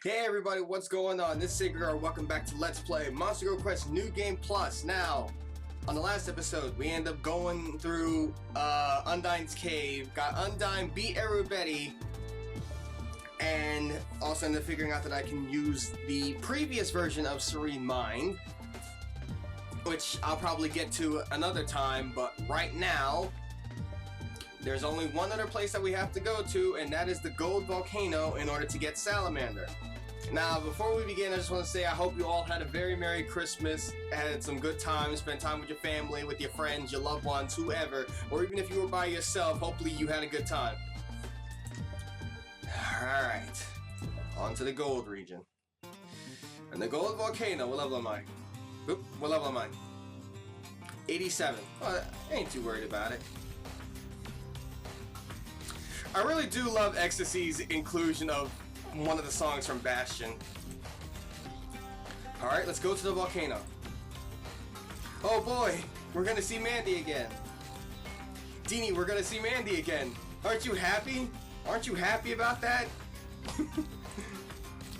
Hey everybody, what's going on? This is SacredGuard. Welcome back to Let's Play Monster Go Quest New Game Plus. Now, on the last episode, we end up going through Undyne's cave, got Undyne, beat Erubeti, and also ended up figuring out that I can use the previous version of Serene Mind, which I'll probably get to another time, but right now, there's only one other place that we have to go to, and that is the Gold Volcano in order to get Salamander. Now, before we begin, I just want to say I hope you all had a very Merry Christmas, had some good times, spent time with your family, with your friends, your loved ones, whoever, or even if you were by yourself, hopefully you had a good time. Alright, on to the Gold region. And the Gold Volcano, what level am I? Oop, what level am I? 87. Well, I ain't too worried about it. I really do love Ecstasy's inclusion of one of the songs from Bastion. Alright, let's go to the volcano. Oh boy, we're gonna see Mandy again. Deanie, we're gonna see Mandy again. Aren't you happy? Aren't you happy about that?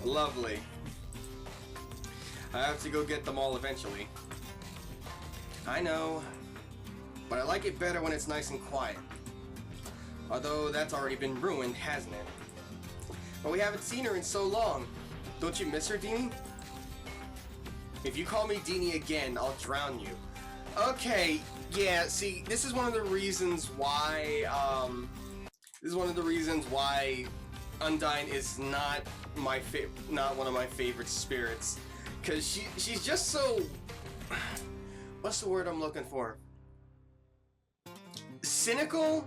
Lovely. I have to go get them all eventually. I know, but I like it better when it's nice and quiet. Although that's already been ruined, hasn't it? But we haven't seen her in so long. Don't you miss her, Deanie? If you call me Deanie again, I'll drown you. Okay, yeah, see, this is one of the reasons why, Undyne is not one of my favorite spirits. Cause she's just so, what's the word I'm looking for? Cynical?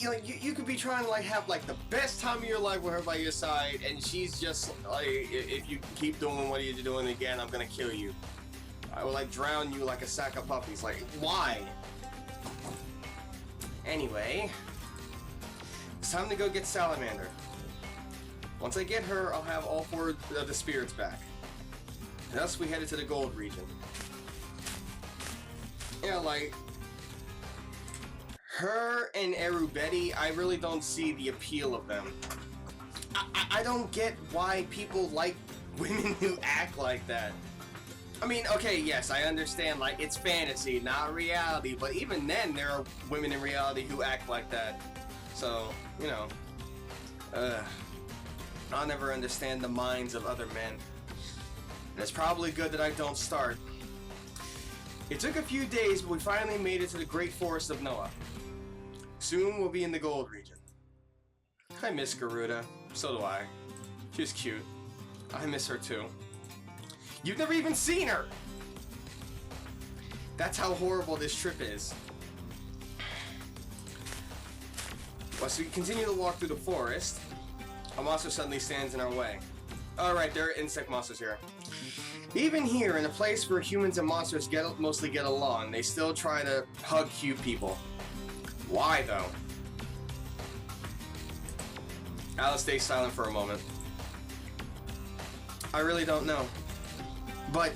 You know, you could be trying to have the best time of your life with her by your side, and she's just like, if you keep doing what you're doing again, I'm gonna kill you. I will drown you like a sack of puppies. Like, why? Anyway, it's time to go get Salamander. Once I get her, I'll have all 4 of the spirits back. Thus, we headed to the Gold region. Yeah, her and Erubeti, I really don't see the appeal of them. I don't get why people like women who act like that. I mean, okay, yes, I understand, it's fantasy, not reality, but even then, there are women in reality who act like that. So, you know, I'll never understand the minds of other men. And it's probably good that I don't start. It took a few days, but we finally made it to the Great Forest of Noah. Soon we'll be in the Gold region. I miss Garuda. So do I. She's cute. I miss her too. You've never even seen her! That's how horrible this trip is. Well, so we continue to walk through the forest. A monster suddenly stands in our way. Alright, there are insect monsters here. Even here, in a place where humans and monsters mostly get along, they still try to hug cute people. Why, though? Alice stays silent for a moment. I really don't know. But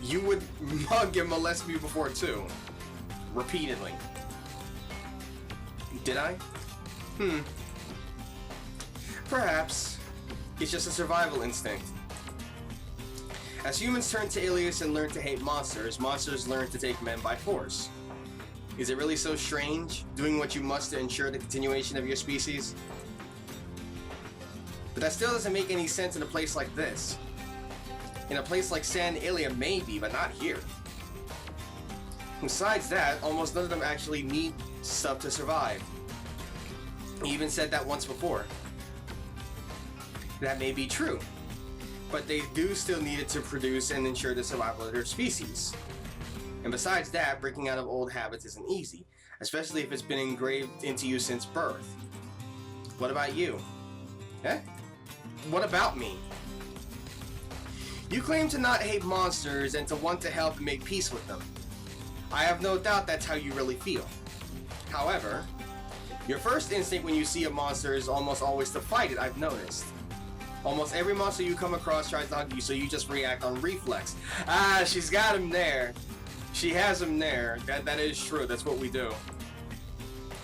you would mug and molest me before, too. Repeatedly. Did I? Perhaps. It's just a survival instinct. As humans turn to Alias and learn to hate monsters, monsters learn to take men by force. Is it really so strange, doing what you must to ensure the continuation of your species? But that still doesn't make any sense in a place like this. In a place like San Ilia, maybe, but not here. Besides that, almost none of them actually need stuff to survive. He even said that once before. That may be true, but they do still need it to produce and ensure the survival of their species. And besides that, breaking out of old habits isn't easy, especially if it's been engraved into you since birth. What about you? Eh? What about me? You claim to not hate monsters and to want to help and make peace with them. I have no doubt that's how you really feel. However, your first instinct when you see a monster is almost always to fight it, I've noticed. Almost every monster you come across tries to hug you, so you just react on reflex. Ah, she's got him there. She has him there. That is true. That's what we do.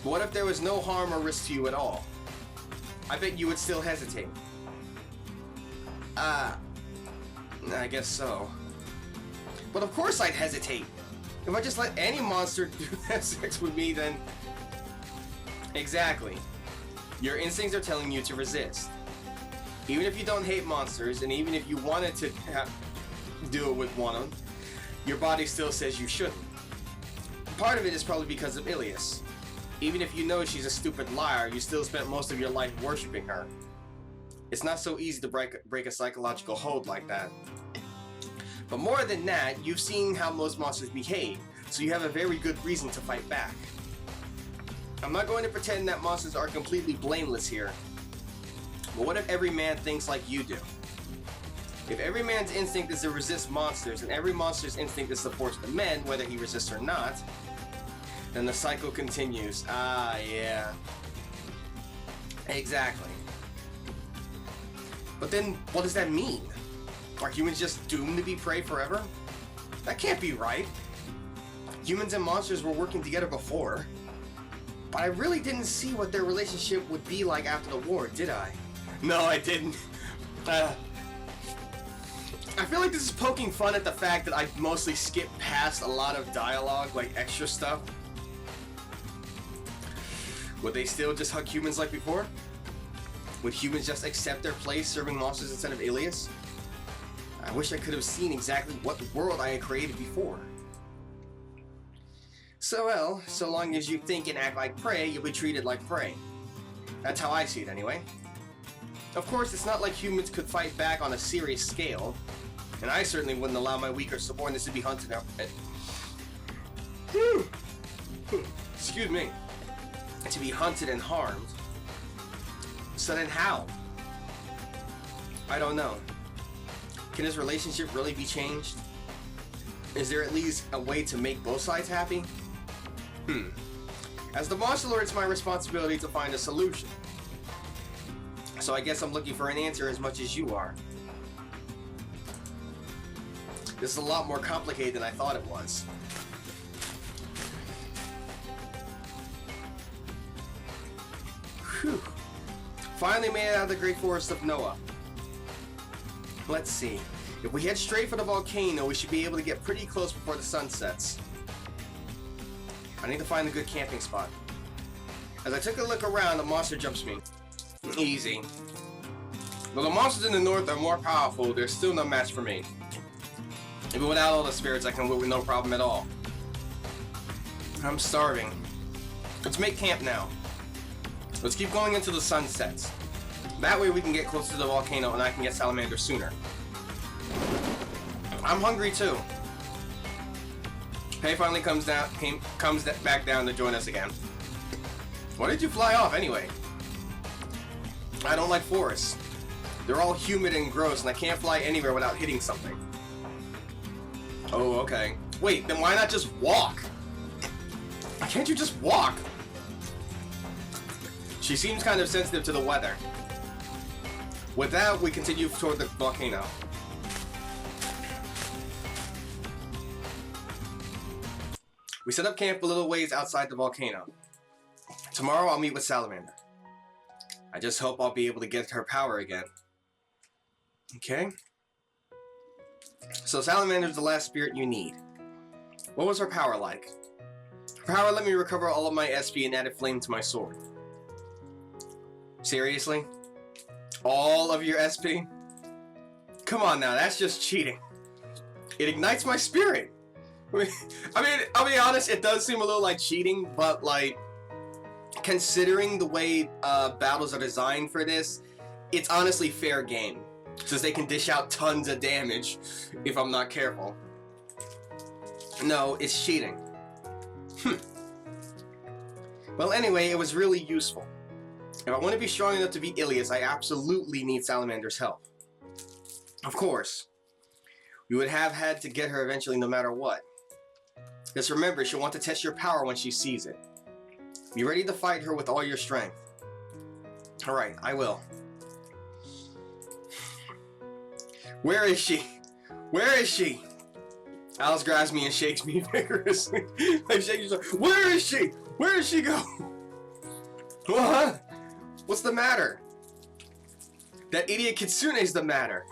But what if there was no harm or risk to you at all? I bet you would still hesitate. I guess so. But of course I'd hesitate. If I just let any monster have sex with me, then... Exactly. Your instincts are telling you to resist. Even if you don't hate monsters, and even if you wanted to do it with one of them, your body still says you shouldn't. Part of it is probably because of Ilias. Even if you know she's a stupid liar, you still spent most of your life worshipping her. It's not so easy to break a psychological hold like that. But more than that, you've seen how most monsters behave, so you have a very good reason to fight back. I'm not going to pretend that monsters are completely blameless here. But what if every man thinks like you do? If every man's instinct is to resist monsters, and every monster's instinct is to support the men, whether he resists or not, then the cycle continues. Ah, yeah. Exactly. But then, what does that mean? Are humans just doomed to be prey forever? That can't be right. Humans and monsters were working together before. But I really didn't see what their relationship would be like after the war, did I? No, I didn't. I feel like this is poking fun at the fact that I mostly skipped past a lot of dialogue, like extra stuff. Would they still just hug humans like before? Would humans just accept their place serving monsters instead of Ilias? I wish I could have seen exactly what world I had created before. So well, so long as you think and act like prey, you'll be treated like prey. That's how I see it anyway. Of course, it's not like humans could fight back on a serious scale, and I certainly wouldn't allow my weaker subordinates to be hunted out. Excuse me. To be hunted and harmed. So then how? I don't know. Can this relationship really be changed? Is there at least a way to make both sides happy? As the Monster Lord, it's my responsibility to find a solution. So I guess I'm looking for an answer as much as you are. This is a lot more complicated than I thought it was. Whew. Finally made it out of the Great Forest of Noah. Let's see. If we head straight for the volcano, we should be able to get pretty close before the sun sets. I need to find a good camping spot. As I took a look around, the monster jumps me. Easy. Though the monsters in the north are more powerful, they're still no match for me. Even without all the spirits, I can whip with no problem at all. I'm starving. Let's make camp now. Let's keep going until the sun sets. That way we can get closer to the volcano and I can get Salamander sooner. I'm hungry too. Pei finally comes back down to join us again. Why did you fly off anyway? I don't like forests. They're all humid and gross and I can't fly anywhere without hitting something. Oh, okay. Wait, then why not just walk? Can't you just walk? She seems kind of sensitive to the weather. With that, we continue toward the volcano. We set up camp a little ways outside the volcano. Tomorrow I'll meet with Salamander. I just hope I'll be able to get her power again. Okay? So Salamander's the last spirit you need. What was her power like? Her power let me recover all of my SP and added flame to my sword. Seriously? All of your SP? Come on now, that's just cheating. It ignites my spirit. I mean, I'll be honest, it does seem a little like cheating, but like, considering the way battles are designed for this, it's honestly fair game. Since they can dish out tons of damage if I'm not careful. No, it's cheating. Well, anyway, it was really useful. If I want to be strong enough to beat Ilias, I absolutely need Salamander's help. Of course. We would have had to get her eventually no matter what. Just remember, she'll want to test your power when she sees it. Be ready to fight her with all your strength. Alright, I will. Where is she? Where is she? Alice grabs me and shakes me vigorously. I shake her. Where is she? Where did she go? What? What's the matter? That idiot Kitsune's the matter.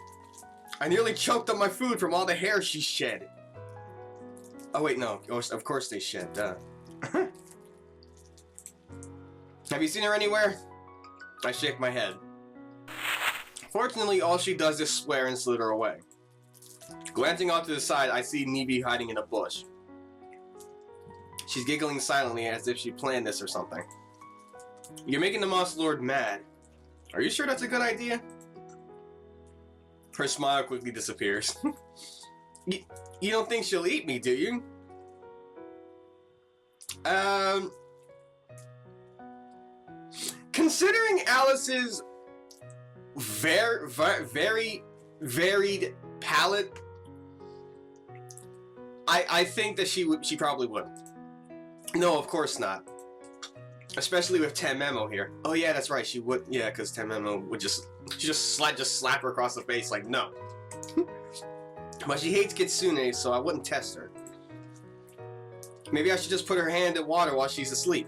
I nearly choked on my food from all the hair she shed. Oh wait, no. Of course they shed, duh. Have you seen her anywhere? I shake my head. Fortunately, all she does is swear and slither away. Glancing off to the side, I see Nibi hiding in a bush. She's giggling silently as if she planned this or something. You're making the Monster Lord mad. Are you sure that's a good idea? Her smile quickly disappears. You don't think she'll eat me, do you? Considering Alice's very varied palate, I think that she probably would. No, of course not. Especially with Tenmemo here. Oh yeah, that's right. She would. Yeah, because Tenmemo would just slap her across the face like no. But she hates Kitsune, so I wouldn't test her. Maybe I should just put her hand in water while she's asleep.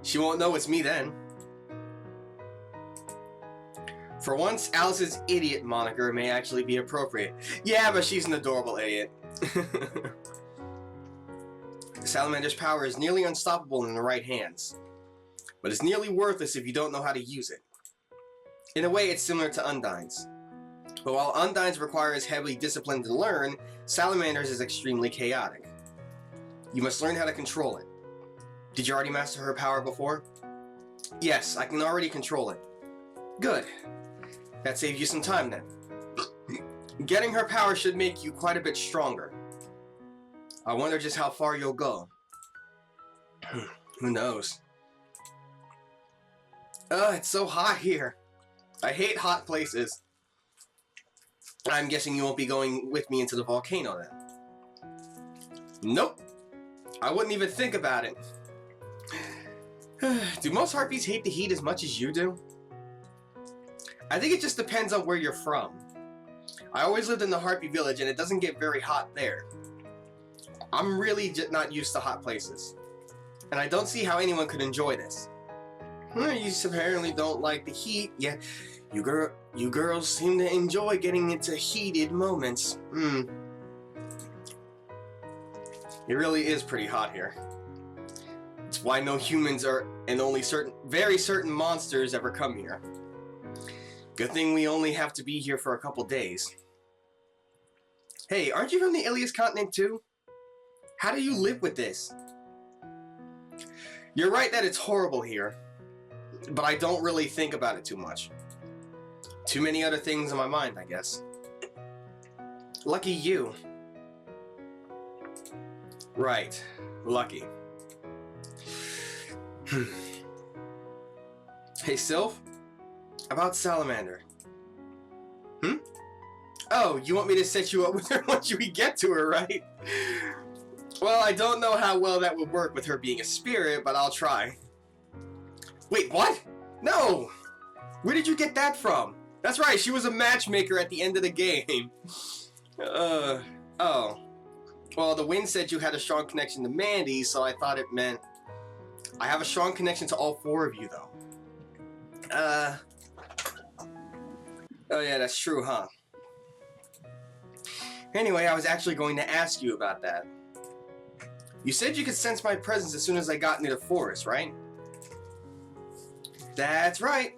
She won't know it's me then. For once, Alice's idiot moniker may actually be appropriate. Yeah, but she's an adorable idiot. Salamander's power is nearly unstoppable in the right hands, but it's nearly worthless if you don't know how to use it. In a way, it's similar to Undyne's. But while Undyne's requires heavily discipline to learn, Salamander's is extremely chaotic. You must learn how to control it. Did you already master her power before? Yes, I can already control it. Good. That saves you some time then. Getting her power should make you quite a bit stronger. I wonder just how far you'll go. Who knows? It's so hot here. I hate hot places. I'm guessing you won't be going with me into the volcano then. Nope. I wouldn't even think about it. Do most harpies hate the heat as much as you do? I think it just depends on where you're from. I always lived in the Harpy village and it doesn't get very hot there. I'm really just not used to hot places. And I don't see how anyone could enjoy this. You apparently don't like the heat, yet you girls seem to enjoy getting into heated moments. It really is pretty hot here. It's why no humans and only very certain monsters ever come here. Good thing we only have to be here for a couple days. Hey, aren't you from the Ilias continent too? How do you live with this? You're right that it's horrible here, but I don't really think about it too much. Too many other things on my mind, I guess. Lucky you. Right, lucky. Hey, Sylph? About Salamander. Oh, you want me to set you up with her once we get to her, right? Well, I don't know how well that would work with her being a spirit, but I'll try. Wait, what? No! Where did you get that from? That's right, she was a matchmaker at the end of the game. Oh. Well, the wind said you had a strong connection to Mandy, so I thought it meant... I have a strong connection to all four of you, though. Oh yeah, that's true, huh? Anyway, I was actually going to ask you about that. You said you could sense my presence as soon as I got near the forest, right? That's right.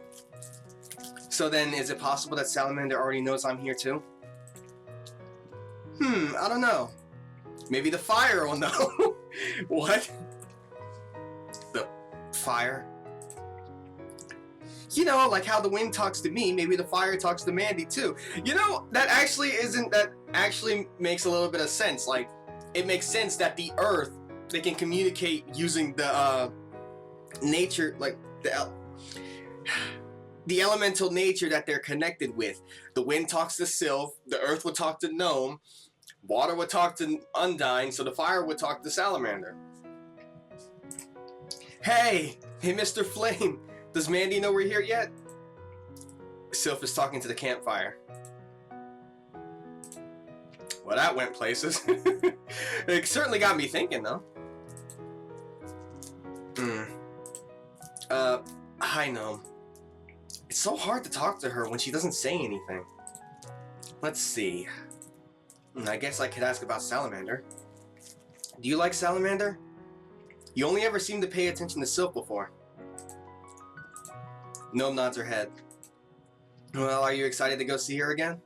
So then, is it possible that Salamander already knows I'm here too? I don't know. Maybe the fire will know. What? The fire? You know, like how the wind talks to me, maybe the fire talks to Mandy too. You know, that actually makes a little bit of sense. Like, it makes sense that the earth, they can communicate using the nature, like the elemental nature that they're connected with. The wind talks to Sylph, the earth would talk to Gnome, water would talk to Undyne, so the fire would talk to Salamander. Hey, Mr. Flame, does Mandy know we're here yet? Sylph is talking to the campfire. Well, that went places. It certainly got me thinking, though. Hi, Gnome. It's so hard to talk to her when she doesn't say anything. Let's see. I guess I could ask about Salamander. Do you like Salamander? You only ever seem to pay attention to Sylph before. Gnome nods her head. Well, are you excited to go see her again?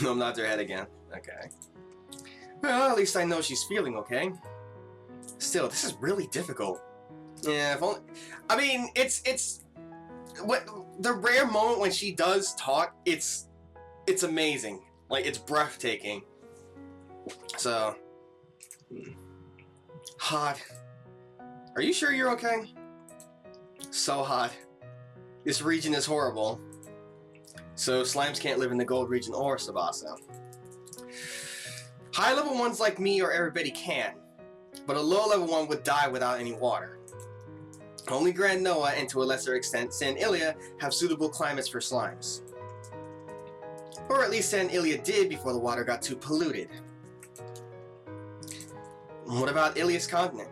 Gnome nods her head again. Okay. Well, at least I know she's feeling okay. Still, this is really difficult. Yeah, if only... I mean, it's... What, the rare moment when she does talk, it's amazing. Like, it's breathtaking. So... Hot. Are you sure you're okay? So hot. This region is horrible. So slimes can't live in the gold region or Sabasa. High level ones like me or everybody can, but a low level one would die without any water. Only Grand Noah and to a lesser extent San Ilia have suitable climates for slimes. Or at least San Ilia did before the water got too polluted. What about Ilia's continent?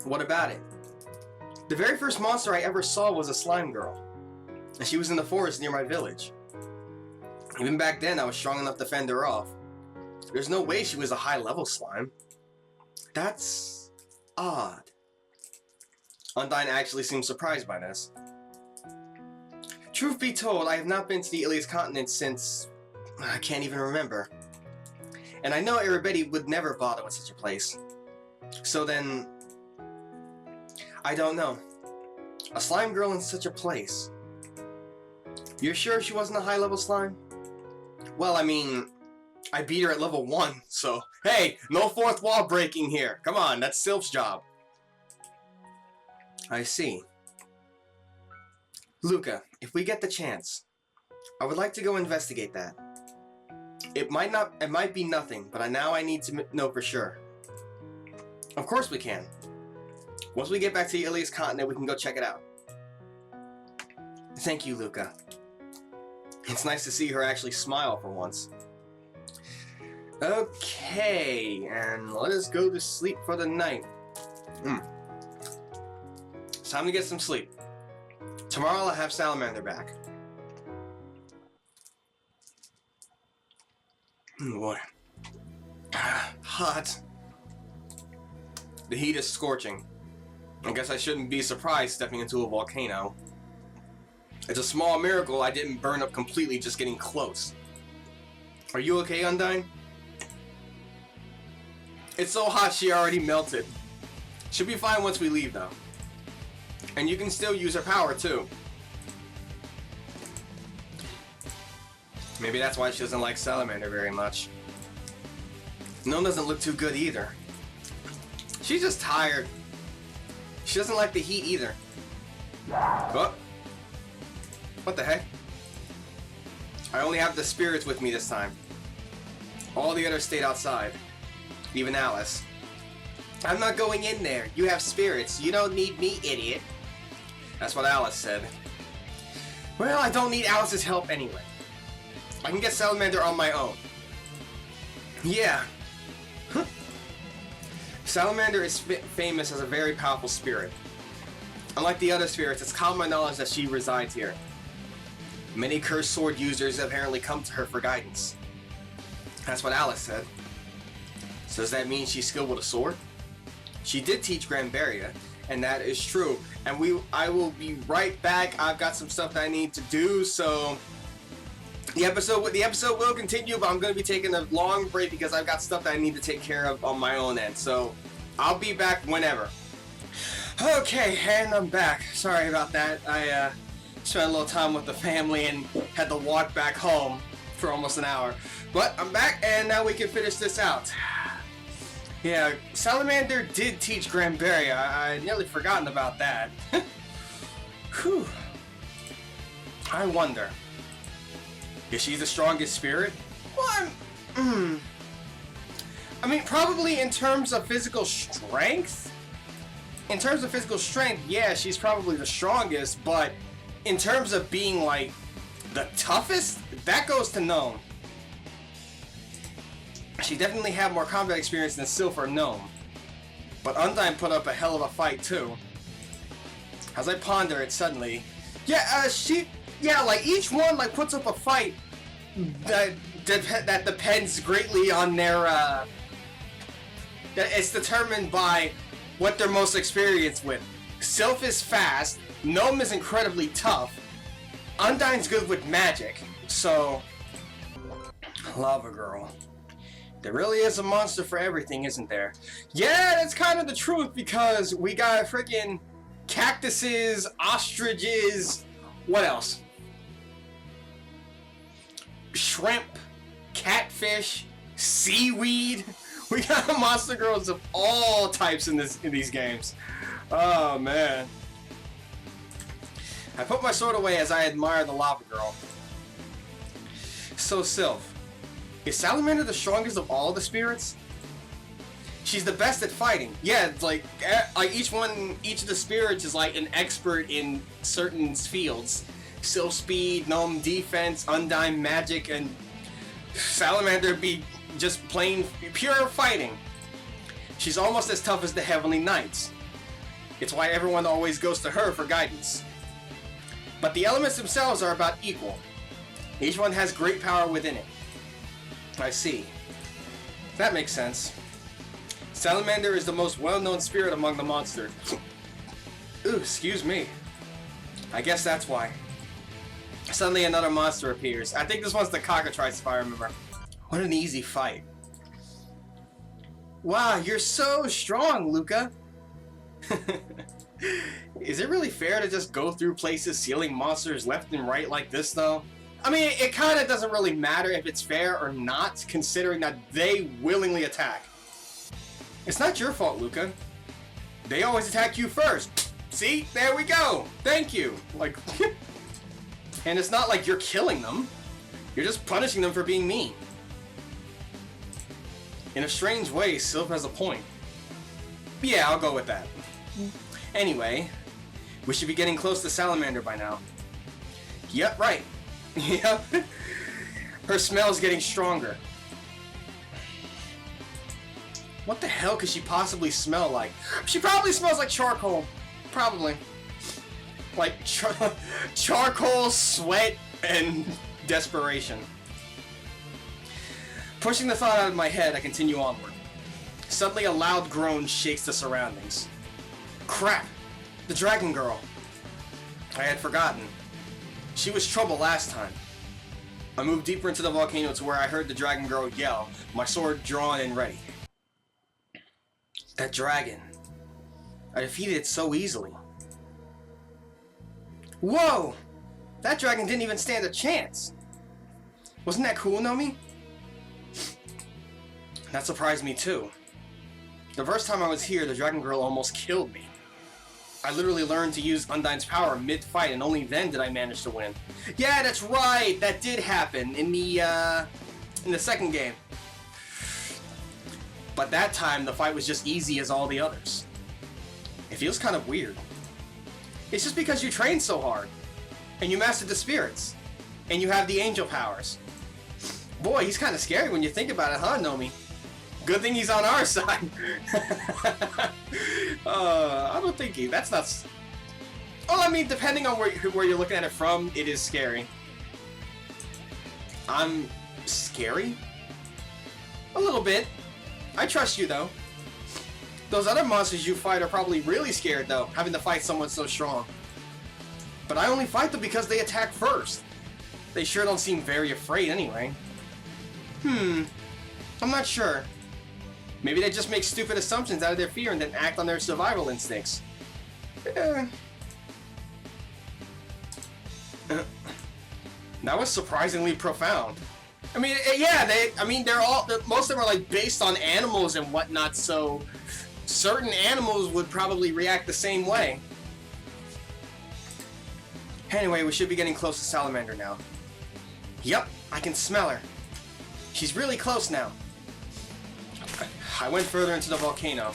What about it? The very first monster I ever saw was a slime girl, and she was in the forest near my village. Even back then, I was strong enough to fend her off. There's no way she was a high-level slime. That's odd. Undyne actually seemed surprised by this. Truth be told, I have not been to the Ilia's continent since... I can't even remember. And I know everybody would never bother with such a place. So then... I don't know. A slime girl in such a place. You're sure she wasn't a high-level slime? Well, I mean, I beat her at level 1, so... Hey, no fourth wall breaking here. Come on, that's Sylph's job. I see. Luca, if we get the chance, I would like to go investigate that. It might be nothing, but now I need to know for sure. Of course we can. Once we get back to the Ilia's continent, we can go check it out. Thank you, Luca. It's nice to see her actually smile for once. Okay, and let us go to sleep for the night. It's time to get some sleep. Tomorrow I'll have Salamander back. Boy. Hot. The heat is scorching. I guess I shouldn't be surprised stepping into a volcano. It's a small miracle I didn't burn up completely just getting close. Are you okay, Undyne? It's so hot she already melted. She'll be fine once we leave though. And you can still use her power too. Maybe that's why she doesn't like Salamander very much. Gnome doesn't look too good either. She's just tired. She doesn't like the heat either. Oh. What the heck? I only have the spirits with me this time. All the others stayed outside. Even Alice. I'm not going in there. You have spirits. You don't need me, idiot. That's what Alice said. Well, I don't need Alice's help anyway. I can get Salamander on my own. Yeah. Salamander is famous as a very powerful spirit. Unlike the other spirits, it's common knowledge that she resides here. Many cursed sword users apparently come to her for guidance. That's what Alice said. So does that mean she's skilled with a sword? She did teach Granberria, and that is true. And I will be right back. I've got some stuff that I need to do, so the episode will continue, but I'm going to be taking a long break because I've got stuff that I need to take care of on my own end. So I'll be back whenever. Okay, and I'm back. Sorry about that. I spent a little time with the family and had to walk back home for almost an hour. But I'm back, and now we can finish this out. Yeah, Salamander did teach Granberria. I nearly forgotten about that. Whew. I wonder, is she the strongest spirit? Well, I mean, probably in terms of physical strength. In terms of physical strength, yeah, she's probably the strongest, but in terms of being, like, the toughest, that goes to Gnome. She definitely had more combat experience than Sylph or Gnome. But Undyne put up a hell of a fight, too. As I ponder it suddenly, like each one like puts up a fight that depends greatly on their that it's determined by what they're most experienced with. Sylph is fast, Gnome is incredibly tough, Undyne's good with magic, so Lava Girl. There really is a monster for everything, isn't there? Yeah, that's kind of the truth, because we got freaking cactuses, ostriches, what else? Shrimp, catfish, seaweed. We got monster girls of all types in these games. Oh man. I put my sword away as I admire the Lava Girl. So Sylph, is Salamander the strongest of all the spirits? She's the best at fighting. Yeah, it's like each of the spirits is like an expert in certain fields. Sylph speed, Gnome defense, Undyne magic, and Salamander be just plain pure fighting. She's almost as tough as the Heavenly Knights. It's why everyone always goes to her for guidance. But the elements themselves are about equal. Each one has great power within it. I see. That makes sense. Salamander is the most well-known spirit among the monsters. Ooh, excuse me. I guess that's why. Suddenly another monster appears. I think this one's the cockatrice if I remember. What an easy fight. Wow, you're so strong, Luca. Is it really fair to just go through places sealing monsters left and right like this though? I mean, it kind of doesn't really matter if it's fair or not, considering that they willingly attack. It's not your fault, Luca. They always attack you first. See? There we go. Thank you. Like, and it's not like you're killing them. You're just punishing them for being mean. In a strange way, Sylph has a point. Yeah, I'll go with that. Anyway, we should be getting close to Salamander by now. Yep, right. Yep. Her smell's getting stronger. What the hell could she possibly smell like? She probably smells like charcoal. Probably. Like charcoal, sweat, and desperation. Pushing the thought out of my head, I continue onward. Suddenly a loud groan shakes the surroundings. Crap! The Dragon Girl. I had forgotten. She was trouble last time. I moved deeper into the volcano to where I heard the Dragon Girl yell, my sword drawn and ready. That dragon. I defeated it so easily. Whoa! That dragon didn't even stand a chance. Wasn't that cool, Nomi? That surprised me too. The first time I was here, the Dragon Girl almost killed me. I literally learned to use Undyne's power mid-fight, and only then did I manage to win. Yeah, that's right! That did happen in the second game. But that time, the fight was just easy as all the others. It feels kind of weird. It's just because you trained so hard, and you mastered the spirits, and you have the angel powers. Boy, he's kind of scary when you think about it, huh, Nomi? Good thing he's on our side. I don't think that's not... Well, I mean, depending on where you're looking at it from, it is scary. I'm scary? A little bit. I trust you, though. Those other monsters you fight are probably really scared, though, having to fight someone so strong. But I only fight them because they attack first. They sure don't seem very afraid anyway. I'm not sure. Maybe they just make stupid assumptions out of their fear and then act on their survival instincts. That was surprisingly profound. I mean, yeah, most of them are like based on animals and whatnot, so certain animals would probably react the same way. Anyway, we should be getting close to Salamander now. Yep, I can smell her. She's really close now. I went further into the volcano.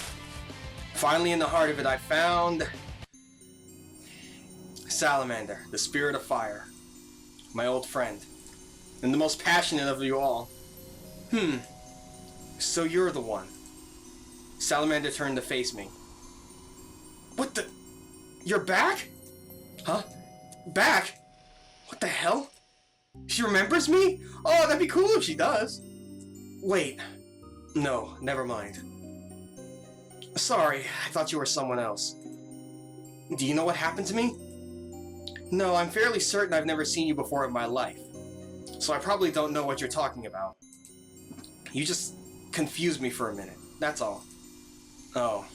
Finally, in the heart of it, I found Salamander, the spirit of fire. My old friend. And the most passionate of you all. So you're the one. Salamander turned to face me. What the... You're back? Huh? Back? What the hell? She remembers me? Oh, that'd be cool if she does. Wait. No, never mind. Sorry, I thought you were someone else. Do you know what happened to me? No, I'm fairly certain I've never seen you before in my life. So I probably don't know what you're talking about. You just confused me for a minute, that's all. Oh.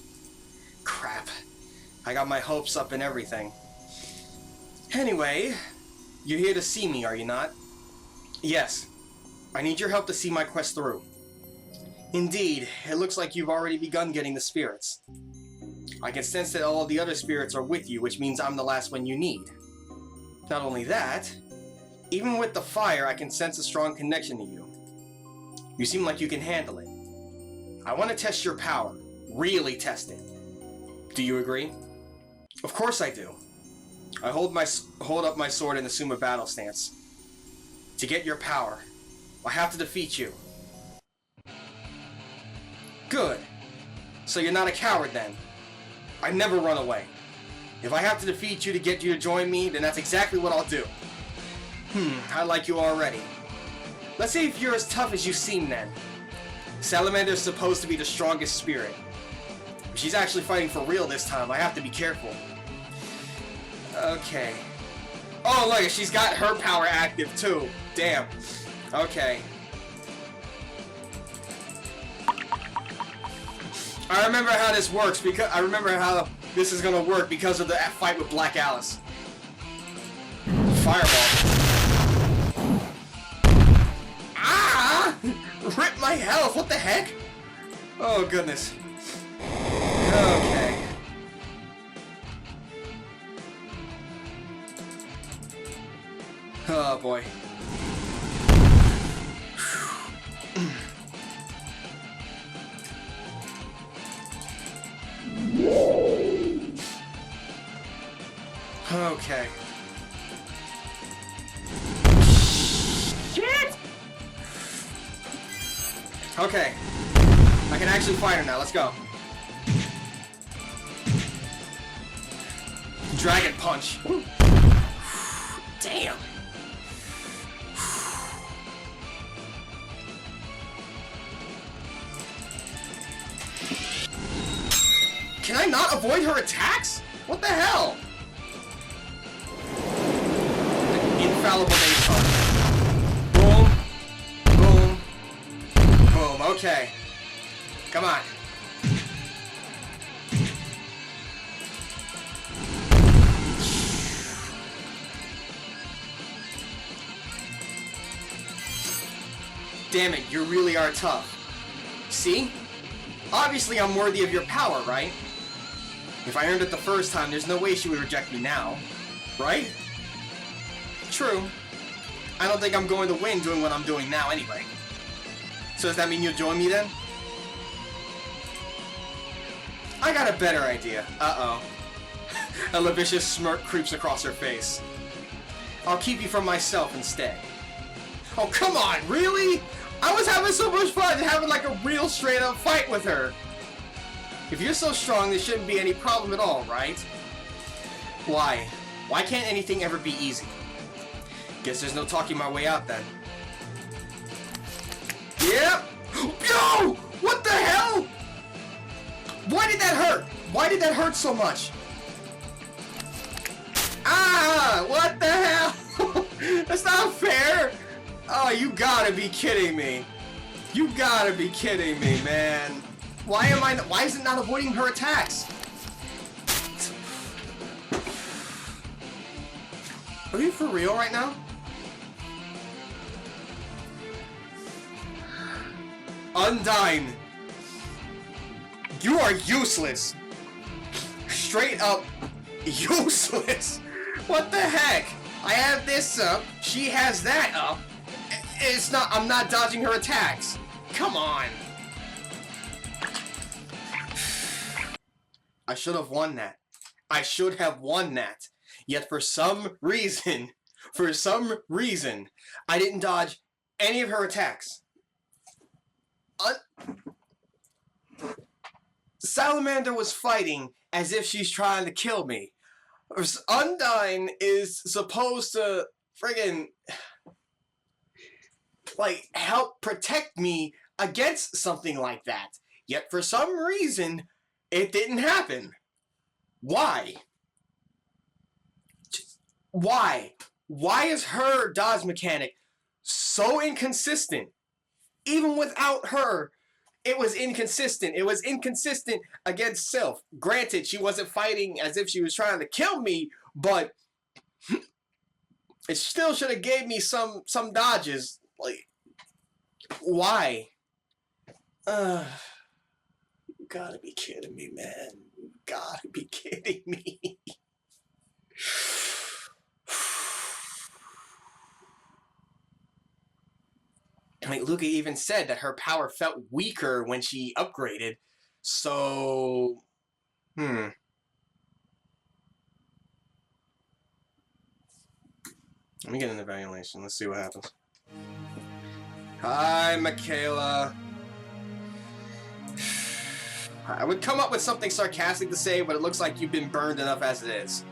Crap. I got my hopes up and everything. Anyway, you're here to see me, are you not? Yes. I need your help to see my quest through. Indeed, it looks like you've already begun getting the spirits. I can sense that all of the other spirits are with you, which means I'm the last one you need. Not only that, even with the fire, I can sense a strong connection to you. You seem like you can handle it. I want to test your power. Really test it. Do you agree? Of course I do. I hold up my sword and assume a battle stance. To get your power, I have to defeat you. Good. So you're not a coward then. I never run away. If I have to defeat you to get you to join me, then that's exactly what I'll do. I like you already. Let's see if you're as tough as you seem then. Salamander's supposed to be the strongest spirit. If she's actually fighting for real this time, I have to be careful. Okay. Oh, look, she's got her power active too. Damn. Okay. I remember how this works because I remember how this is gonna work because of the fight with Black Alice. Fireball. Ah! Rip my health. What the heck? Oh goodness. Okay. Oh boy. Okay. Shit! Okay. I can actually fight her now. Let's go. Dragon punch. Damn. Can I not avoid her attacks? What the hell? Infallible base punch. Boom. Boom. Boom. Okay. Come on. Damn it, you really are tough. See? Obviously I'm worthy of your power, right? If I earned it the first time, there's no way she would reject me now. Right? True. I don't think I'm going to win doing what I'm doing now anyway. So does that mean you'll join me then? I got a better idea. Uh-oh. A lascivious smirk creeps across her face. I'll keep you from myself instead. Oh, come on, really? I was having so much fun having like a real straight up fight with her. If you're so strong, there shouldn't be any problem at all, right? Why? Why can't anything ever be easy? Guess there's no talking my way out then. Yep! Yo! What the hell? Why did that hurt? Why did that hurt so much? Ah! What the hell? That's not fair! Oh, you gotta be kidding me. You gotta be kidding me, man. Why is it not avoiding her attacks? Are you for real right now? Undyne. You are useless. Straight up useless. What the heck? I have this up, she has that up. I'm not dodging her attacks. Come on. I should have won that. I should have won that. Yet for some reason, I didn't dodge any of her attacks. Salamander was fighting as if she's trying to kill me. Undyne is supposed to friggin' like help protect me against something like that. Yet for some reason, it didn't happen. Why? Why? Why is her dodge mechanic so inconsistent? Even without her, it was inconsistent. It was inconsistent against Sylph. Granted, she wasn't fighting as if she was trying to kill me, but it still should have gave me some dodges. Like, why? You gotta be kidding me, man. You gotta be kidding me. I mean, Luca even said that her power felt weaker when she upgraded. So, Let me get an evaluation. Let's see what happens. Hi, Michaela. I would come up with something sarcastic to say, but it looks like you've been burned enough as it is.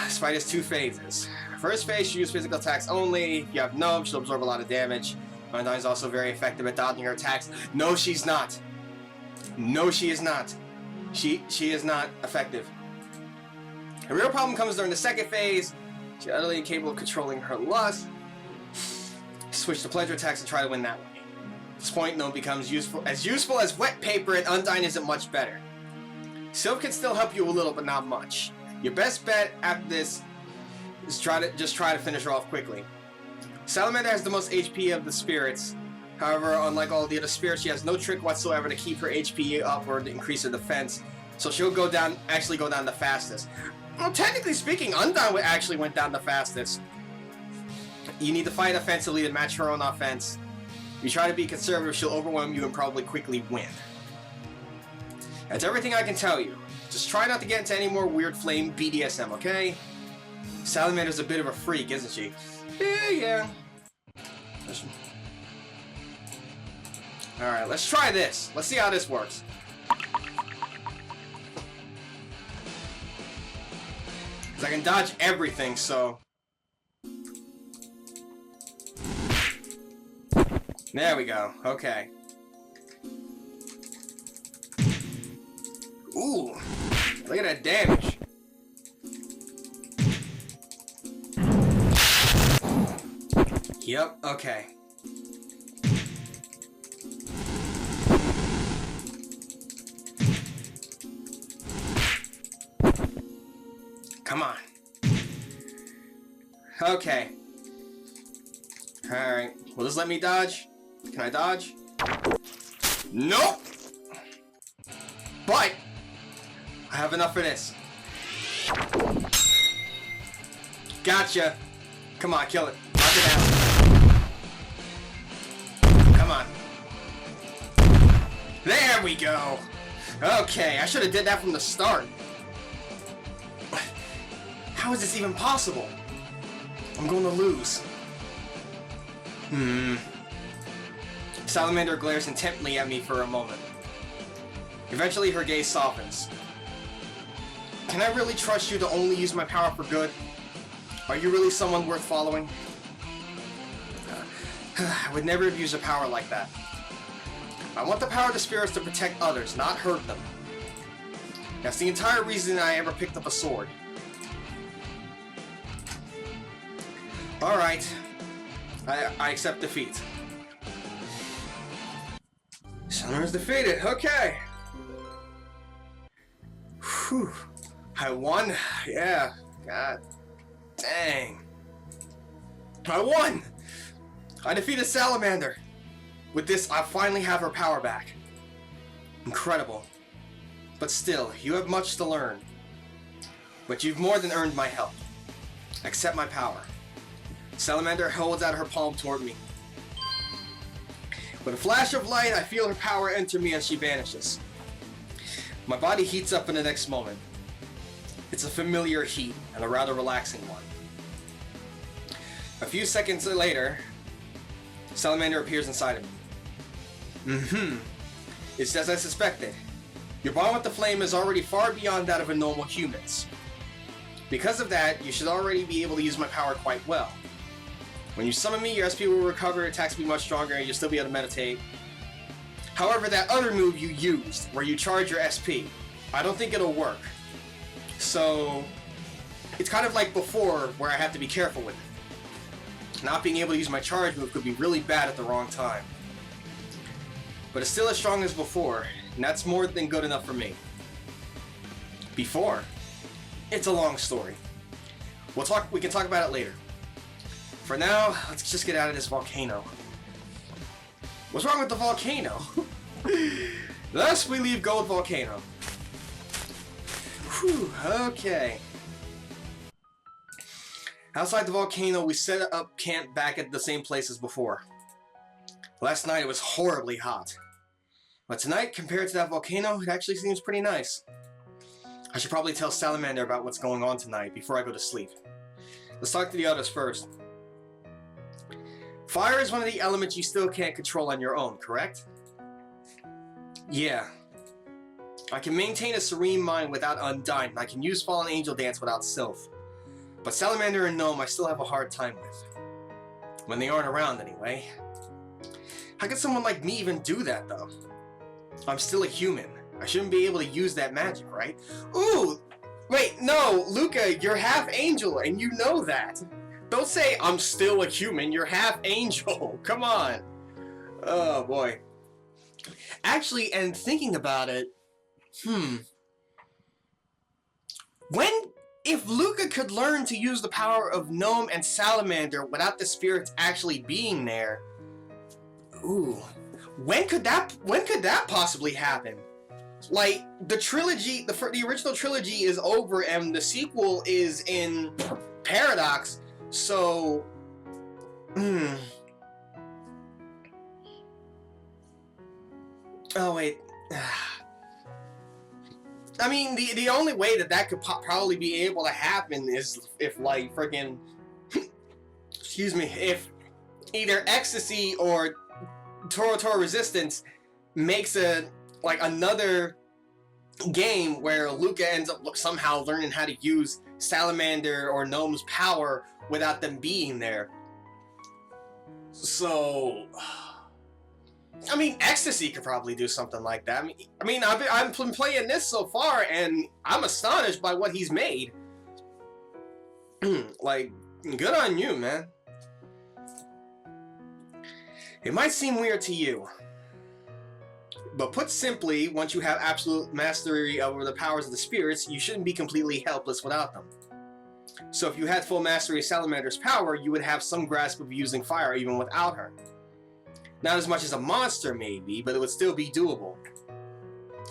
This fight has 2 phases. First phase, she uses physical attacks only. If you have Gnome, she'll absorb a lot of damage. Undyne is also very effective at dodging her attacks. No, she's not. No, she is not. She is not effective. The real problem comes during the second phase. She's utterly incapable of controlling her lust. Switch to pleasure attacks and try to win that way. At this point, Gnome becomes useful as wet paper, and Undyne isn't much better. Sylph can still help you a little, but not much. Your best bet after this is try to finish her off quickly. Salamander has the most HP of the spirits. However, unlike all the other spirits, she has no trick whatsoever to keep her HP up or to increase her defense. So she'll actually go down the fastest. Well, technically speaking, Undyne actually went down the fastest. You need to fight offensively to match her own offense. If you try to be conservative, she'll overwhelm you and probably quickly win. That's everything I can tell you. Just try not to get into any more weird flame BDSM, okay? Salamander's a bit of a freak, isn't she? Yeah. Alright, let's try this. Let's see how this works. Because I can dodge everything, so... There we go. Okay. Ooh. Look at that damage. Yep, okay. Come on. Okay. Alright. Will this let me dodge? Can I dodge? Nope! But I have enough for this. Gotcha. Come on, kill it. Knock it down. Come on. There we go. Okay, I should have did that from the start. How is this even possible? I'm going to lose. Salamander glares intently at me for a moment. Eventually, her gaze softens. Can I really trust you to only use my power for good? Are you really someone worth following? I would never abuse a power like that. I want the power of the spirits to protect others, not hurt them. That's the entire reason I ever picked up a sword. Alright. I accept defeat. Summer's defeated. Okay. Whew. I won. Yeah. God. Dang. I won! I defeated Salamander. With this, I finally have her power back. Incredible. But still, you have much to learn. But you've more than earned my help. Accept my power. Salamander holds out her palm toward me. With a flash of light, I feel her power enter me as she vanishes. My body heats up in the next moment. It's a familiar heat, and a rather relaxing one. A few seconds later, Salamander appears inside of me. It's as I suspected. Your bond with the flame is already far beyond that of a normal human's. Because of that, you should already be able to use my power quite well. When you summon me, your SP will recover, attacks will be much stronger, and you'll still be able to meditate. However, that other move you used, where you charge your SP, I don't think it'll work. So, it's kind of like before, where I have to be careful with it. Not being able to use my charge move could be really bad at the wrong time. But it's still as strong as before, and that's more than good enough for me. Before? It's a long story. We can talk about it later. For now, let's just get out of this volcano. What's wrong with the volcano? Thus, we leave Gold Volcano. Whew, okay. Outside the volcano, we set up camp back at the same place as before. Last night, it was horribly hot. But tonight, compared to that volcano, it actually seems pretty nice. I should probably tell Salamander about what's going on tonight before I go to sleep. Let's talk to the others first. Fire is one of the elements you still can't control on your own, correct? Yeah. I can maintain a serene mind without Undyne, and I can use Fallen Angel Dance without Sylph. But Salamander and Gnome I still have a hard time with. When they aren't around, anyway. How could someone like me even do that, though? I'm still a human. I shouldn't be able to use that magic, right? Ooh! Wait, no! Luca, you're half angel, and you know that! Don't say, I'm still a human, you're half angel! Come on! Oh, boy. Actually, and thinking about it... If Luca could learn to use the power of Gnome and Salamander without the spirits actually being there... Ooh... When could that possibly happen? Like, the trilogy, the original trilogy is over and the sequel is in Paradox, so... Oh, wait. I mean, the only way that could probably be able to happen is if, like, freaking... excuse me, if either Ecstasy or Toro Resistance makes another game where Luca ends up somehow learning how to use Salamander or Gnome's power without them being there. So, I mean, Ecstasy could probably do something like that. I mean, I've been playing this so far, and I'm astonished by what he's made. Like, good on you, man. It might seem weird to you, but put simply, once you have absolute mastery over the powers of the spirits, you shouldn't be completely helpless without them. So if you had full mastery of Salamander's power, you would have some grasp of using fire even without her. Not as much as a monster, maybe, but it would still be doable.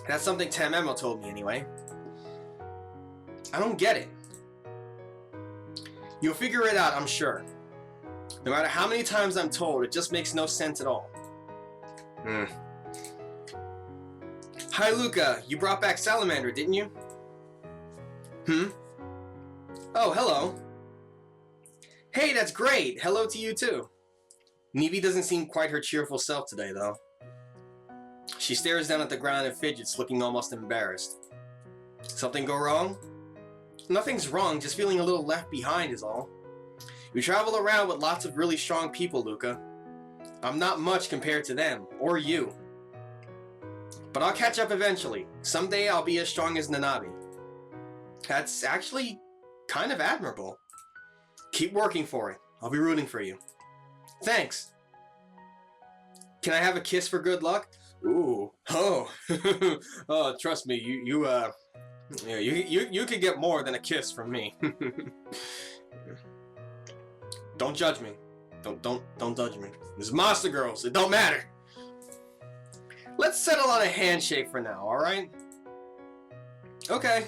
That's something Tamemo told me, anyway. I don't get it. You'll figure it out, I'm sure. No matter how many times I'm told, it just makes no sense at all. Hi, Luca. You brought back Salamander, didn't you? Oh, hello. Hey, that's great. Hello to you, too. Nevi doesn't seem quite her cheerful self today, though. She stares down at the ground and fidgets, looking almost embarrassed. Something go wrong? Nothing's wrong, just feeling a little left behind is all. You travel around with lots of really strong people, Luca. I'm not much compared to them, or you. But I'll catch up eventually. Someday I'll be as strong as Nanabi. That's actually kind of admirable. Keep working for it. I'll be rooting for you. Thanks. Can I have a kiss for good luck? Ooh. Oh. Oh, trust me, you could get more than a kiss from me. Don't judge me. Don't judge me. This is Monster Girls. It don't matter. Let's settle on a handshake for now, alright? Okay.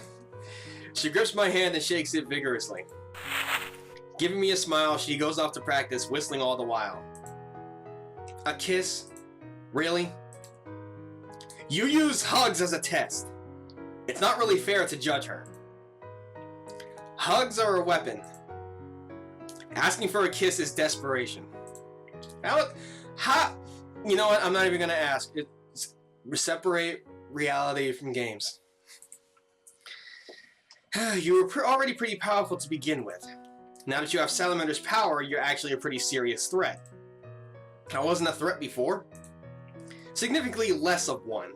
She grips my hand and shakes it vigorously. Giving me a smile, she goes off to practice, whistling all the while. A kiss? Really? You use hugs as a test. It's not really fair to judge her. Hugs are a weapon. Asking for a kiss is desperation. You know what? I'm not even gonna ask. Separate reality from games. You were already pretty powerful to begin with. Now that you have Salamander's power, you're actually a pretty serious threat. I wasn't a threat before. Significantly less of one.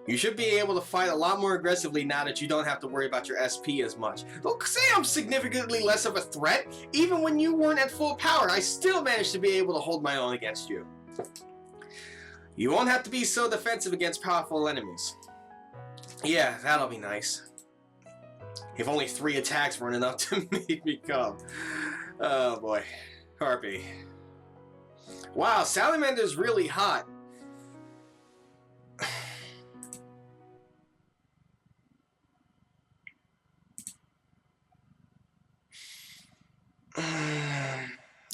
You should be able to fight a lot more aggressively now that you don't have to worry about your SP as much. Don't say I'm significantly less of a threat. Even when you weren't at full power, I still managed to be able to hold my own against you. You won't have to be so defensive against powerful enemies. Yeah, that'll be nice. If only 3 attacks weren't enough to make me come. Oh boy. Harpy. Wow, Salamander's really hot.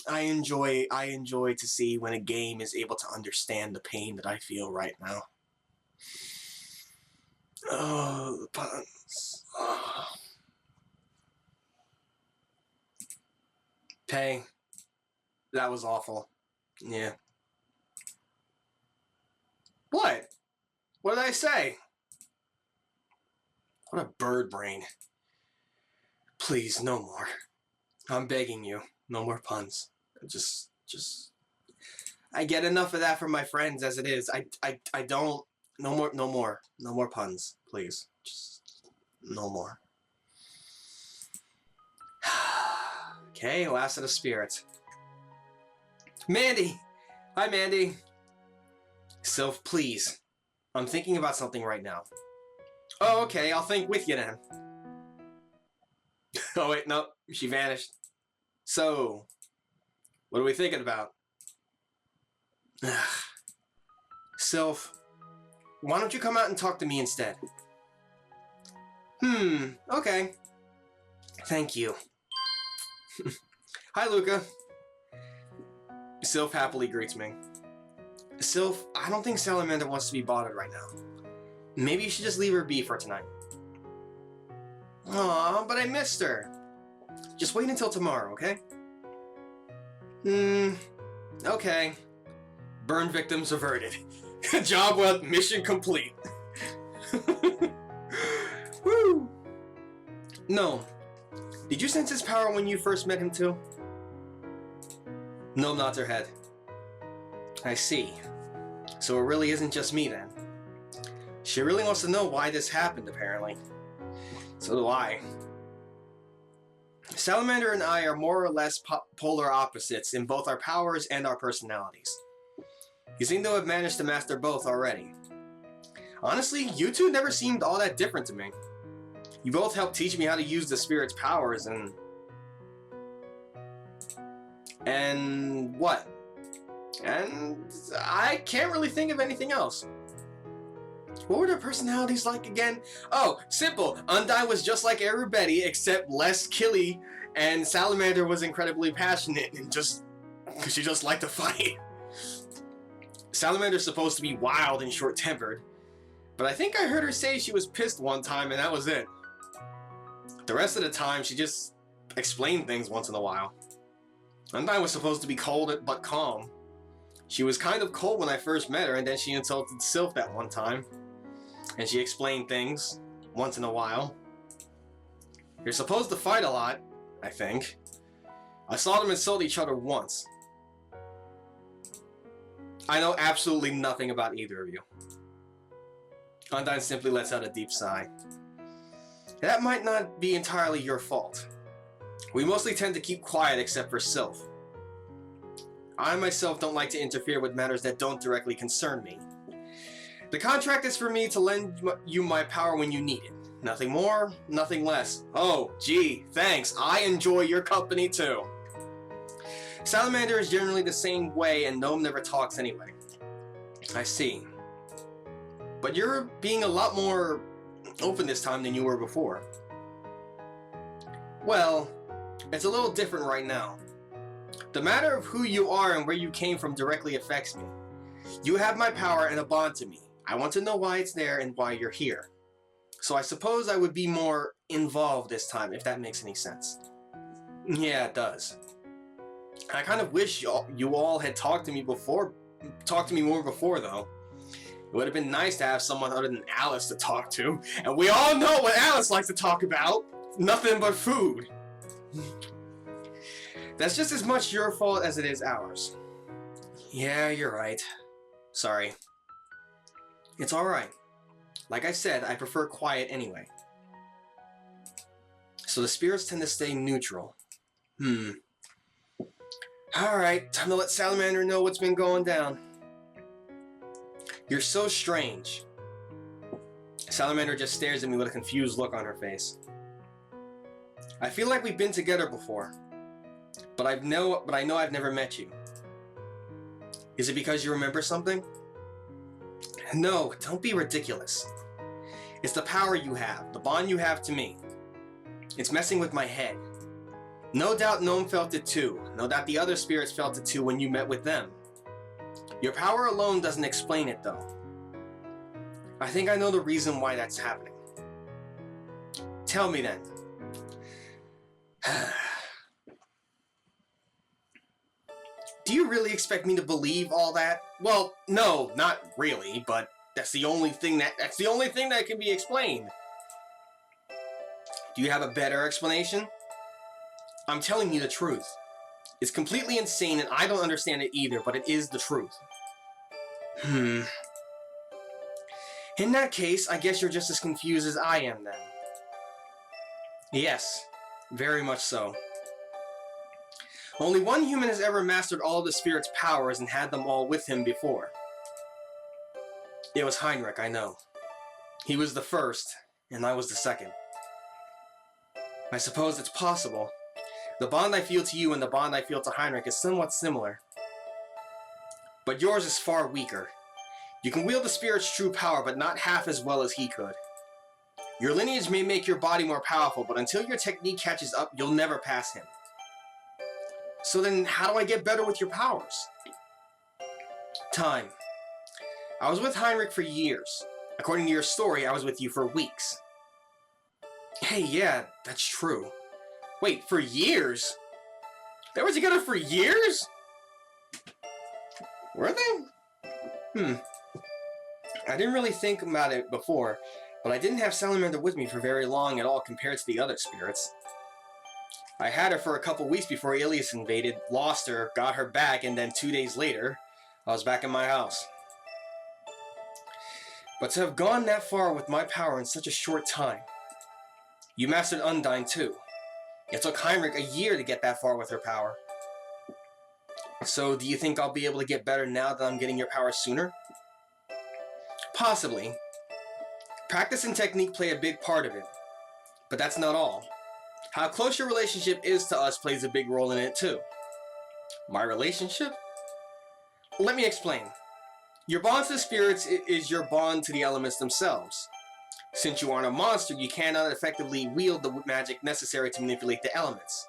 I enjoy to see when a game is able to understand the pain that I feel right now. Oh, the puns. Oh. Pay. That was awful. Yeah. What? What did I say? What a bird brain. Please, no more. I'm begging you. No more puns. Just... I get enough of that from my friends as it is. I don't... No more puns, please. Just... No more. Okay, last of the spirits. Mandy! Hi, Mandy. Sylph, please. I'm thinking about something right now. Oh, okay, I'll think with you then. Oh, wait, no, she vanished. So, what are we thinking about? Sylph, why don't you come out and talk to me instead? Okay. Thank you. Hi, Luca. Sylph happily greets me. Sylph, I don't think Salamander wants to be bothered right now. Maybe you should just leave her be for tonight. Aw, but I missed her. Just wait until tomorrow, okay? Okay. Burn victims averted. Job well, mission complete. Woo! No. Did you sense his power when you first met him too? No, nods her head. I see. So it really isn't just me then. She really wants to know why this happened, apparently. So do I. Salamander and I are more or less polar opposites in both our powers and our personalities. You seem to have managed to master both already. Honestly, you two never seemed all that different to me. You both helped teach me how to use the spirit's powers and... And what? And I can't really think of anything else. What were their personalities like again? Oh, simple. Undyne was just like Betty, except less killy, and Salamander was incredibly passionate and she just liked to fight. Salamander's supposed to be wild and short-tempered, but I think I heard her say she was pissed one time and that was it. The rest of the time, she just explained things once in a while. Undyne was supposed to be cold but calm. She was kind of cold when I first met her, and then she insulted Sylph that one time. And she explained things once in a while. You're supposed to fight a lot, I think. I saw them insult each other once. I know absolutely nothing about either of you. Undyne simply lets out a deep sigh. That might not be entirely your fault. We mostly tend to keep quiet except for Sylph. I myself don't like to interfere with matters that don't directly concern me. The contract is for me to lend you my power when you need it. Nothing more, nothing less. Oh, gee, thanks. I enjoy your company too. Salamander is generally the same way and Gnome never talks anyway. I see. But you're being a lot more open this time than you were before. Well, it's a little different right now. The matter of who you are and where you came from directly affects me. You have my power and a bond to me. I want to know why it's there and why you're here. So I suppose I would be more involved this time, if that makes any sense. Yeah, it does. I kind of wish you all had talked to me more before, though. It would have been nice to have someone other than Alice to talk to, and we all know what Alice likes to talk about. Nothing but food. That's just as much your fault as it is ours. Yeah, you're right. Sorry. It's alright. Like I said, I prefer quiet anyway. So the spirits tend to stay neutral. Alright, time to let Salamander know what's been going down. You're so strange. Salamander just stares at me with a confused look on her face. I feel like we've been together before, but I know I've never met you. Is it because you remember something? No, don't be ridiculous. It's the power you have, the bond you have to me. It's messing with my head. No doubt Gnome felt it too. No doubt the other spirits felt it too when you met with them. Your power alone doesn't explain it though. I think I know the reason why that's happening. Tell me then. Do you really expect me to believe all that? Well, no, not really, but that's the only thing that can be explained. Do you have a better explanation? I'm telling you the truth. It's completely insane and I don't understand it either, but it is the truth. In that case, I guess you're just as confused as I am then. Yes, very much so. Only one human has ever mastered all of the spirit's powers and had them all with him before. It was Heinrich, I know. He was the first, and I was the second. I suppose it's possible. The bond I feel to you and the bond I feel to Heinrich is somewhat similar. But yours is far weaker. You can wield the spirit's true power, but not half as well as he could. Your lineage may make your body more powerful, but until your technique catches up, you'll never pass him. So then, how do I get better with your powers? Time. I was with Heinrich for years. According to your story, I was with you for weeks. Hey, yeah, that's true. Wait, for years? They were together for years? Were they? I didn't really think about it before, but I didn't have Salamander with me for very long at all compared to the other spirits. I had her for a couple weeks before Ilias invaded, lost her, got her back, and then 2 days later, I was back in my house. But to have gone that far with my power in such a short time. You mastered Undyne too. It took Heinrich a year to get that far with her power. So do you think I'll be able to get better now that I'm getting your power sooner? Possibly. Practice and technique play a big part of it. But that's not all. How close your relationship is to us plays a big role in it too. My relationship? Let me explain. Your bond to the spirits is your bond to the elements themselves. Since you aren't a monster, you cannot effectively wield the magic necessary to manipulate the elements.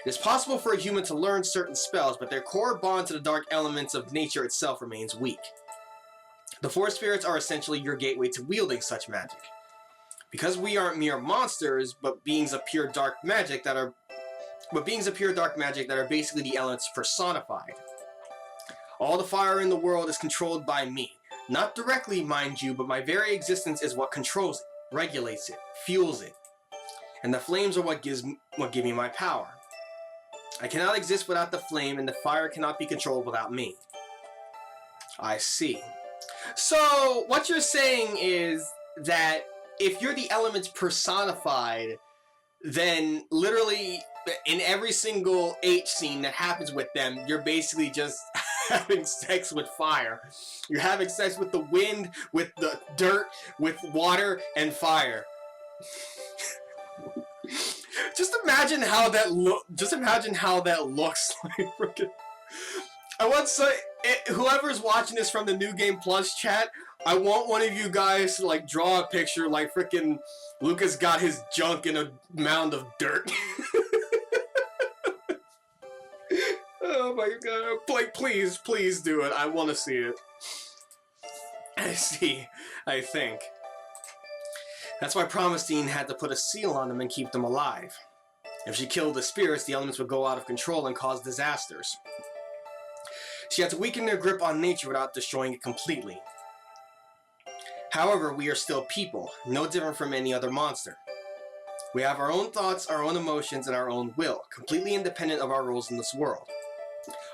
It is possible for a human to learn certain spells, but their core bond to the dark elements of nature itself remains weak. The four spirits are essentially your gateway to wielding such magic. Because we aren't mere monsters, but beings of pure dark magic that are basically the elements personified. All the fire in the world is controlled by me. Not directly, mind you, but my very existence is what controls it, regulates it, fuels it. And the flames are what give me my power. I cannot exist without the flame, and the fire cannot be controlled without me. I see. So, what you're saying is that if you're the elements personified, then literally in every single H scene that happens with them, you're basically just having sex with fire. You're having sex with the wind, with the dirt, with water, and fire. Just imagine how that looks like freaking. I want to say, whoever's watching this from the New Game Plus chat, I want one of you guys to like draw a picture like freaking Lucas got his junk in a mound of dirt. Oh my god. Like, please do it. I want to see it. I think. That's why Promisine had to put a seal on them and keep them alive. If she killed the spirits, the elements would go out of control and cause disasters. She had to weaken their grip on nature without destroying it completely. However, we are still people, no different from any other monster. We have our own thoughts, our own emotions, and our own will, completely independent of our roles in this world.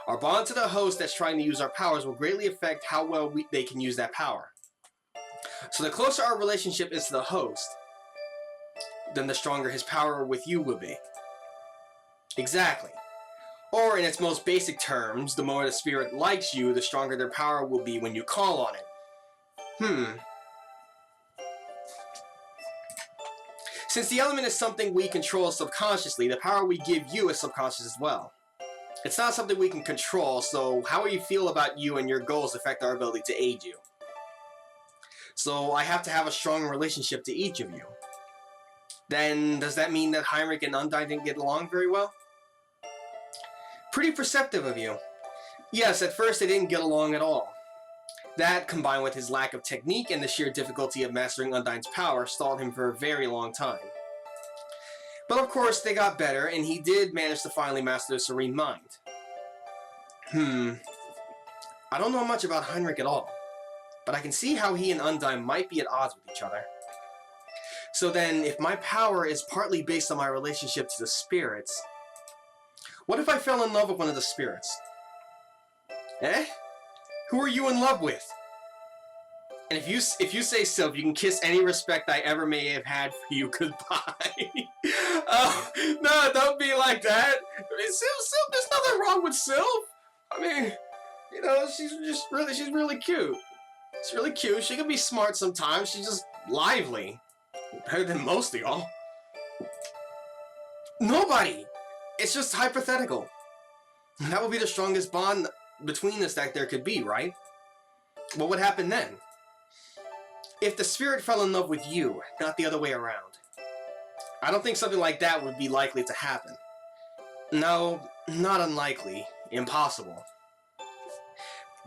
Our bond to the host that's trying to use our powers will greatly affect how well they can use that power. So the closer our relationship is to the host, then the stronger his power with you will be. Exactly. Or in its most basic terms, the more the spirit likes you, the stronger their power will be when you call on it. Since the element is something we control subconsciously, the power we give you is subconscious as well. It's not something we can control, so how we feel about you and your goals affect our ability to aid you. So I have to have a strong relationship to each of you. Then, does that mean that Heinrich and Undyne didn't get along very well? Pretty perceptive of you. Yes, at first they didn't get along at all. That, combined with his lack of technique and the sheer difficulty of mastering Undyne's power, stalled him for a very long time. But of course, they got better, and he did manage to finally master the Serene Mind. I don't know much about Heinrich at all, but I can see how he and Undyne might be at odds with each other. So then, if my power is partly based on my relationship to the spirits, what if I fell in love with one of the spirits? Eh? Who are you in love with? And if you say Sylph, you can kiss any respect I ever may have had for you goodbye. Oh, no, don't be like that. I mean, Sylph, there's nothing wrong with Sylph. I mean, you know, she's really cute. She's really cute. She can be smart sometimes. She's just lively. Better than most of y'all. Nobody. It's just hypothetical. That would be the strongest bond between us that there could be, right? What would happen then? If the spirit fell in love with you, not the other way around. I don't think something like that would be likely to happen. No, not unlikely. Impossible.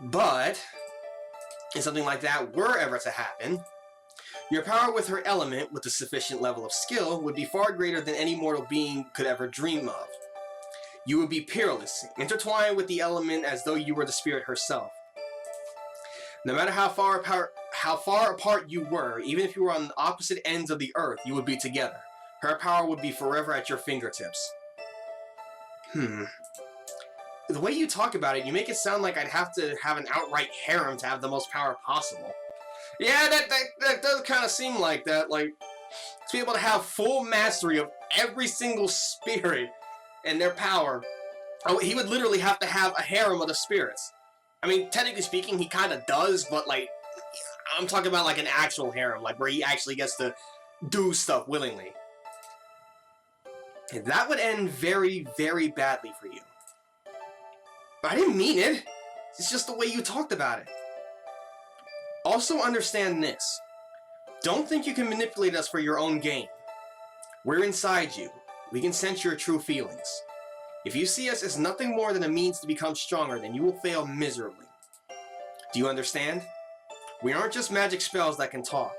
But, if something like that were ever to happen, your power with her element, with a sufficient level of skill, would be far greater than any mortal being could ever dream of. You would be peerless, intertwined with the element as though you were the spirit herself. No matter how far apart you were, even if you were on opposite ends of the earth, you would be together. Her power would be forever at your fingertips. The way you talk about it, you make it sound like I'd have to have an outright harem to have the most power possible. Yeah, that does kind of seem like that. Like, to be able to have full mastery of every single spirit and their power, he would literally have to have a harem of the spirits. I mean, technically speaking, he kind of does, but like, I'm talking about like an actual harem, like where he actually gets to do stuff willingly. And that would end very, very badly for you. But I didn't mean it. It's just the way you talked about it. Also understand this. Don't think you can manipulate us for your own gain. We're inside you. We can sense your true feelings. If you see us as nothing more than a means to become stronger, then you will fail miserably. Do you understand? We aren't just magic spells that can talk.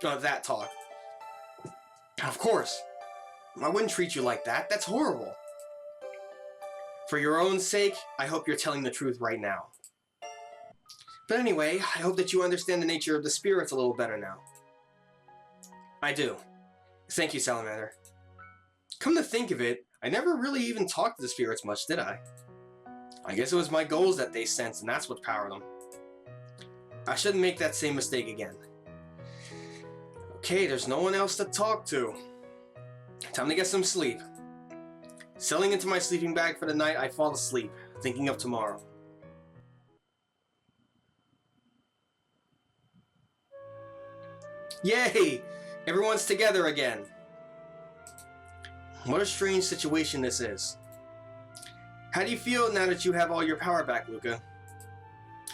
That talk. Of course. I wouldn't treat you like that. That's horrible. For your own sake, I hope you're telling the truth right now. But anyway, I hope that you understand the nature of the spirits a little better now. I do. Thank you, Salamander. Come to think of it, I never really even talked to the spirits much, did I? I guess it was my goals that they sensed, and that's what powered them. I shouldn't make that same mistake again. Okay, there's no one else to talk to. Time to get some sleep. Settling into my sleeping bag for the night, I fall asleep, thinking of tomorrow. Yay! Everyone's together again. What a strange situation this is. How do you feel now that you have all your power back, Luca?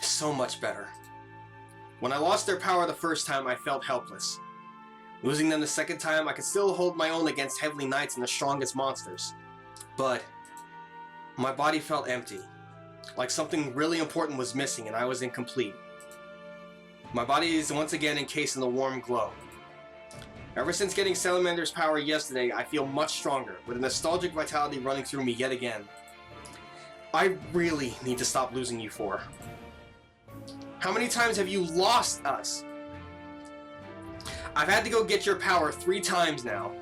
So much better. When I lost their power the first time, I felt helpless. Losing them the second time, I could still hold my own against Heavenly Knights and the strongest monsters. But my body felt empty, like something really important was missing and I was incomplete. My body is once again encased in the warm glow. Ever since getting Salamander's power yesterday, I feel much stronger, with a nostalgic vitality running through me yet again. I really need to stop losing you four. How many times have you lost us? I've had to go get your power 3 times now.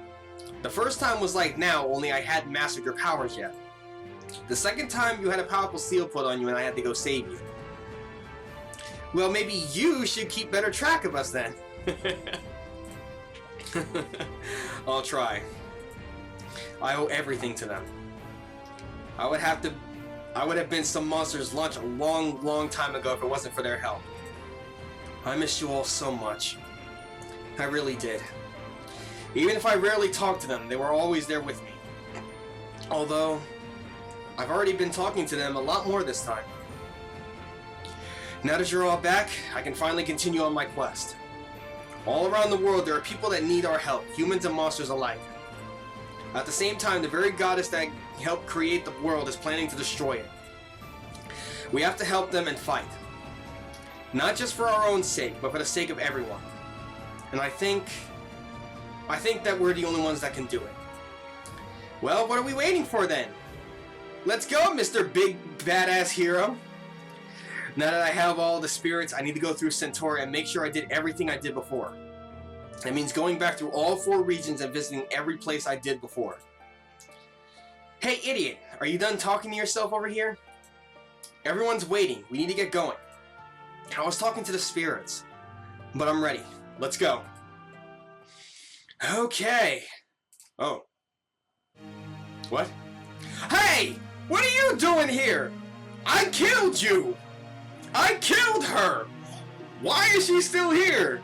The first time was like now, only I hadn't mastered your powers yet. The second time you had a powerful seal put on you and I had to go save you. Well, maybe you should keep better track of us then. I'll try. I owe everything to them. I would have been some monster's lunch a long time ago if it wasn't for their help. I miss you all so much. I really did. Even if I rarely talked to them, they were always there with me. Although, I've already been talking to them a lot more this time. Now that you're all back, I can finally continue on my quest. All around the world, there are people that need our help, humans and monsters alike. At the same time, the very goddess that helped create the world is planning to destroy it. We have to help them and fight. Not just for our own sake, but for the sake of everyone. And I think that we're the only ones that can do it. Well, what are we waiting for then? Let's go, Mr. Big Badass Hero. Now that I have all the spirits, I need to go through Centauri and make sure I did everything I did before. That means going back through all 4 regions and visiting every place I did before. Hey, idiot! Are you done talking to yourself over here? Everyone's waiting. We need to get going. I was talking to the spirits. But I'm ready. Let's go. Okay. Oh. What? Hey! What are you doing here? I killed you! I killed her! Why is she still here?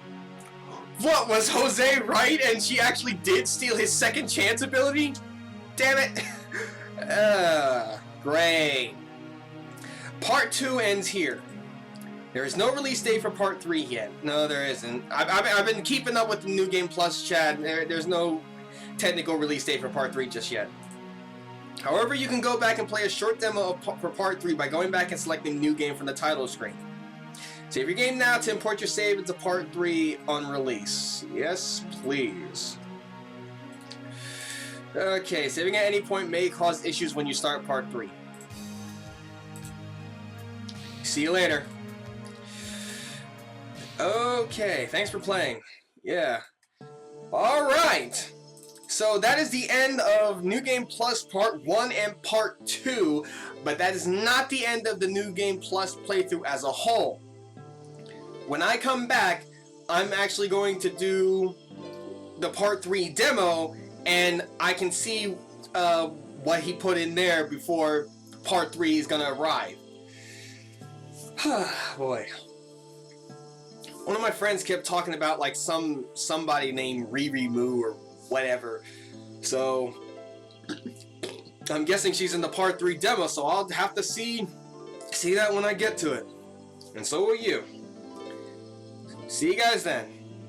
What, was Jose right and she actually did steal his second chance ability? Damn it. Great. Part 2 ends here. There is no release date for Part 3 yet. No, there isn't. I've been keeping up with the New Game Plus chat. There's no technical release date for Part 3 just yet. However, you can go back and play a short demo for Part 3 by going back and selecting New Game from the title screen. Save your game now to import your save into Part 3 on release. Yes, please. Okay, saving at any point may cause issues when you start Part 3. See you later. Okay, thanks for playing. Yeah. Alright! So that is the end of New Game Plus Part 1 and Part 2, but that is not the end of the New Game Plus playthrough as a whole. When I come back, I'm actually going to do the Part 3 demo, and I can see what he put in there before Part 3 is gonna arrive. Boy. One of my friends kept talking about like somebody named Riri Moo or whatever. So I'm guessing she's in the Part 3 demo, so I'll have to see that when I get to it. And so will you. See you guys then.